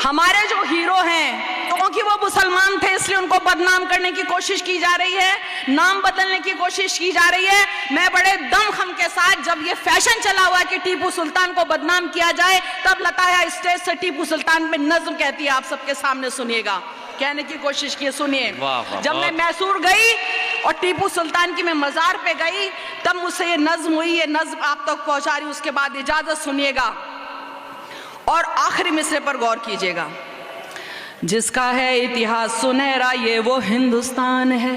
हमारे जो हीरो हैं क्योंकि वो मुसलमान थे इसलिए उनको बदनाम करने की कोशिश की जा रही है, नाम बदलने की कोशिश की जा रही है। मैं बड़े दमखम के साथ, जब ये फैशन चला हुआ है कि टीपू सुल्तान को बदनाम किया जाए, तब लताया स्टेज से टीपू सुल्तान में नज्म कहती है, आप सबके सामने सुनिएगा, कहने की कोशिश की, सुनिए। जब मैं मैसूर गई और टीपू सुल्तान की मैं मजार पे गई, तब मुझसे ये नज्म हुई, ये नज्म आप तक पहुंचा रही, उसके बाद इजाजत सुनिएगा और आखिरी मिसरे पर गौर कीजिएगा। जिसका है इतिहास सुनहरा ये वो हिंदुस्तान है,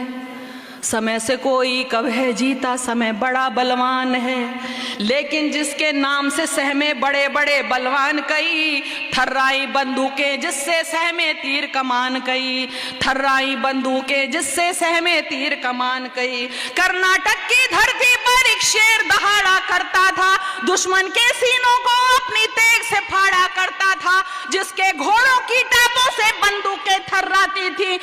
समय से कोई कब है जीता, समय बड़ा बलवान है, लेकिन जिसके नाम से सहमे बड़े बड़े बलवान कई, थर्राई बंदूकें जिससे सहमे तीर कमान कई, थर्राई बंदूकें जिससे सहमे तीर कमान कई। कर्नाटक की धरती पर एक शेर दहाड़ा करता था, दुश्मन के सीनों को अपनी तेग से फाड़ा करता था, जिसके घोड़ों की टापों से बंदूकें थर्राती थी,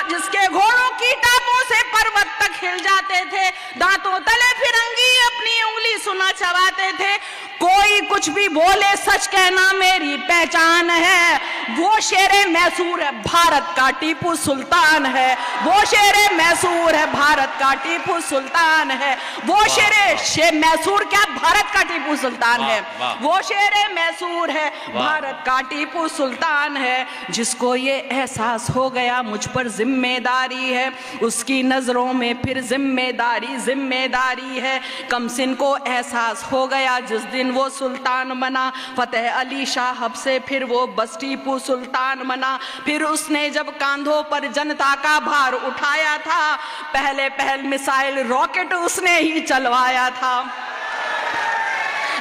जिसके घोड़ों की टापों से पर्वत तक हिल जाते थे, दांतों तले फिरंगी अपनी उंगली सुना चबाते थे। कोई कुछ भी बोले सच कहना मेरी पहचान है, वो शेरे मैसूर है भारत का टीपू सुल्तान है, वो शेरे मैसूर है भारत का टीपू सुल्तान है, वो शेरे मैसूर क्या भारत का टीपू सुल्तान है, वो शेरे मैसूर है भारत का टीपू सुल्तान है। जिसको ये एहसास हो गया मुझ पर जिम्मेदारी है, उसकी नजरों में फिर जिम्मेदारी है। कमसिन को एहसास हो गया जिस दिन वो सुल्तान बना, फतेह अली शाह से फिर वो बस टीपू सुल्तान बना। फिर उसने जब कांधों पर जनता का भार उठाया था, पहल मिसाइल रॉकेट उसने ही चलवाया था,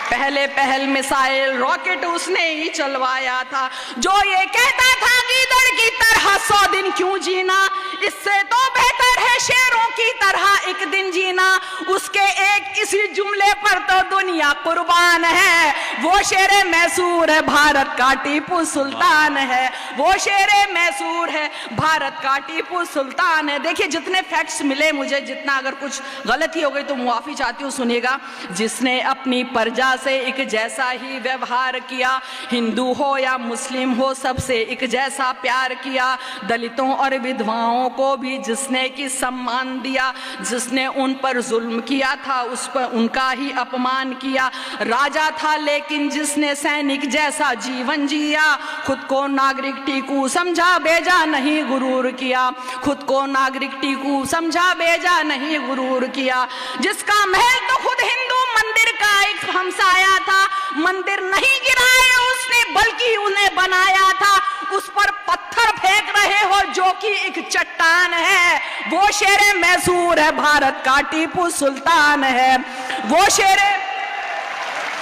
पहल मिसाइल रॉकेट उसने ही चलवाया था। जो ये कहता था गीदड़ की तरह 100 दिन क्यों जीना, इससे तो बेहतर है शेरों की तरह एक दिन जीना, उसके एक इसी जुमले पर तो दुनिया कुर्बान है। वो शेरे मैसूर है भारत का टीपू सुल्तान है, वो शेरे मैसूर है भारत का टीपू सुल्तान है। देखिए जितने फैक्ट्स मिले मुझे, जितना अगर कुछ गलती हो गई तो मुआफी चाहती हूँ, सुनिएगा। जिसने अपनी प्रजा से एक जैसा ही व्यवहार किया, हिंदू हो या मुस्लिम हो सबसे एक जैसा प्यार किया, दलितों और विधवाओं को भी जिसने की सम्मान दिया, जिसने उन पर जुल्म किया था उस पर उनका ही अपमान किया। राजा था लेकिन जिसने सैनिक जैसा जीवन जिया, खुद को नागरिक टीकू समझा बेजा नहीं गुरूर किया, खुद को नागरिक टीकू समझा बेजा नहीं गुरूर किया। जिसका महल तो खुद हिंदू मंदिर का एक हमसाया था, मंदिर नहीं गिराया उसने बल्कि उन्हें बनाया था, उस पर पत्थर फेंक रहे हो जो कि एक चट्टान है। वो शेरे मैसूर है भारत का टीपू सुल्तान है,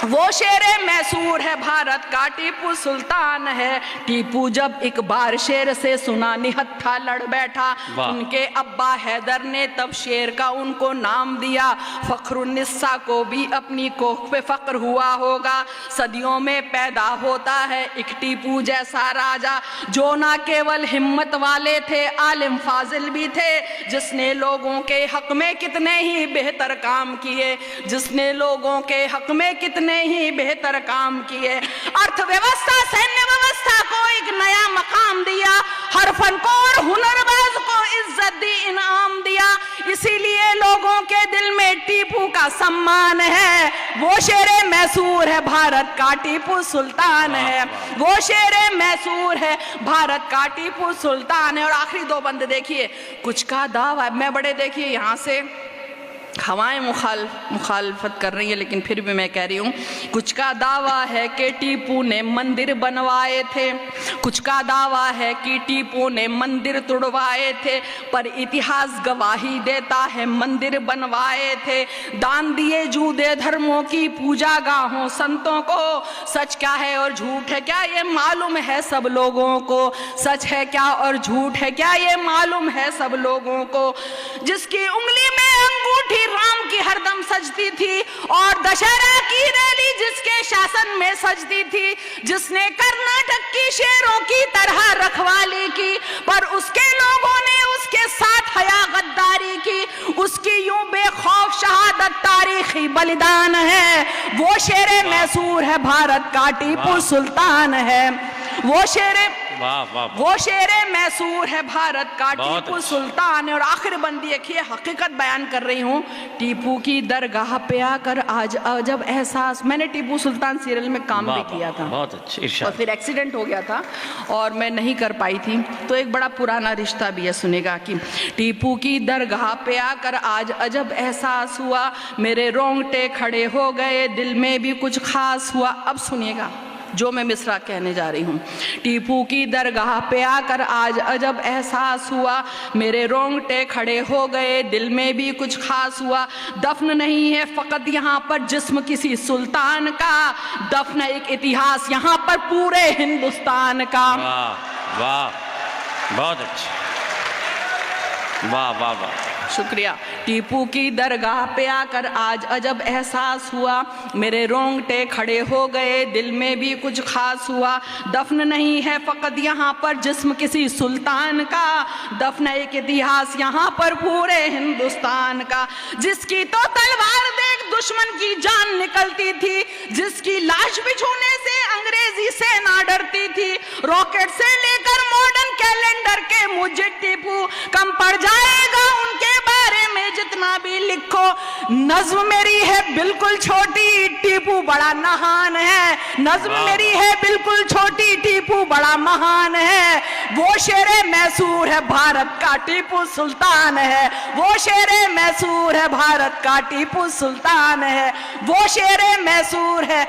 वो शेरे मैसूर है भारत का टीपू सुल्तान है। टीपू जब एक बार शेर से सुना निहत्था लड़ बैठा, उनके अब्बा हैदर ने तब शेर का उनको नाम दिया। फखरुन्निसा को भी अपनी कोख पे फक्र हुआ होगा, सदियों में पैदा होता है एक टीपू जैसा राजा, जो ना केवल हिम्मत वाले थे आलिम फाजिल भी थे, जिसने लोगों के हक में कितने ही बेहतर काम किए, जिसने लोगों के हक में कितने ही बेहतर काम किए। अर्थव्यवस्था सैन्य व्यवस्था को एक नया मकाम दिया, हर फन को और हुनरबाज को इज्जत दी, इनाम दिया, इसीलिए लोगों के दिल में टीपू का सम्मान है। वो शेरे मैसूर है भारत का टीपू सुल्तान है, वो शेरे मैसूर है भारत का टीपू सुल्तान है। और आखिरी दो बंदे देखिए, कुछ का दावा, मैं बड़े देखिए यहाँ से हवाएं मुखालफत कर रही है लेकिन फिर भी मैं कह रही हूँ, कुछ का दावा है कि टीपू ने मंदिर बनवाए थे, कुछ का दावा है कि टीपू ने मंदिर तुड़वाए थे, पर इतिहास गवाही देता है मंदिर बनवाए थे। दान दिए जूदे धर्मों की पूजा गाहों संतों को, सच क्या है और झूठ है क्या ये मालूम है सब लोगों को, सच है क्या और झूठ है क्या ये मालूम है सब लोगों को। जिसकी उंगली में अंगूठी राम की हरदम सजती थी और दशहरा की रैली जिसके शासन में सजती थी, जिसने कर्नाटक की शेरों की तरह रखवाली की, पर उसके लोगों ने उसके साथ हया गद्दारी की, उसकी यूं बेखौफ शहादत तारीखी बलिदान है। वो शेरे मैसूर है भारत का टीपू सुल्तान है, वो शेरे वाह वाह वो शेरे मैसूर है भारत का बहुत टीपू अच्छा। सुल्तान है। और आखिर बंदी देखिए, हकीकत बयान कर रही हूँ। टीपू की दरगाह पे आकर आज अजब एहसास, मैंने टीपू सुल्तान सीरियल में काम भी किया था, बहुत अच्छे और इरशाद। फिर एक्सीडेंट हो गया था और मैं नहीं कर पाई थी। तो एक बड़ा पुराना रिश्ता भी है, सुनेगा कि टीपू की दरगाह पे आकर आज अजब एहसास हुआ, मेरे रोंगटे खड़े हो गए, दिल में भी कुछ खास हुआ। अब सुनिएगा जो मैं मिसरा कहने जा रही हूँ। टीपू की दरगाह पे आकर आज अजब एहसास हुआ, मेरे रोंगटे खड़े हो गए, दिल में भी कुछ खास हुआ। दफन नहीं है फ़कत यहाँ पर जिस्म किसी सुल्तान का, दफन एक इतिहास यहाँ पर पूरे हिंदुस्तान का। वाह वाह बहुत अच्छे, वाह वाह वाह। शुक्रिया। टीपू की दरगाह पे आकर आज अजब एहसास हुआ, मेरे रोंगटे खड़े हो गए, दिल में भी कुछ खास हुआ। दफन नहीं है फ़कत यहाँ पर जिस्म किसी सुल्तान का, दफन एक इतिहास यहाँ पर पूरे हिंदुस्तान का। जिसकी तो तलवार देख दुश्मन की जान निकलती थी, जिसकी लाश भी छूने से अंग्रेजी सेना डरती थी, रॉकेट से लेकर मॉडर्न कैलेंडर के मुझे टीपू कम पड़ जाएगा उनके बारे में जितना भी लिखो। नज्म मेरी है बिल्कुल छोटी, टीपू बड़ा महान है। नज्म मेरी है बिल्कुल छोटी, टीपू बड़ा महान है। वो शेरे मैसूर है भारत का टीपू सुल्तान है, वो शेरे मैसूर है भारत का टीपू सुल्तान है, वो शेरे मैसूर है।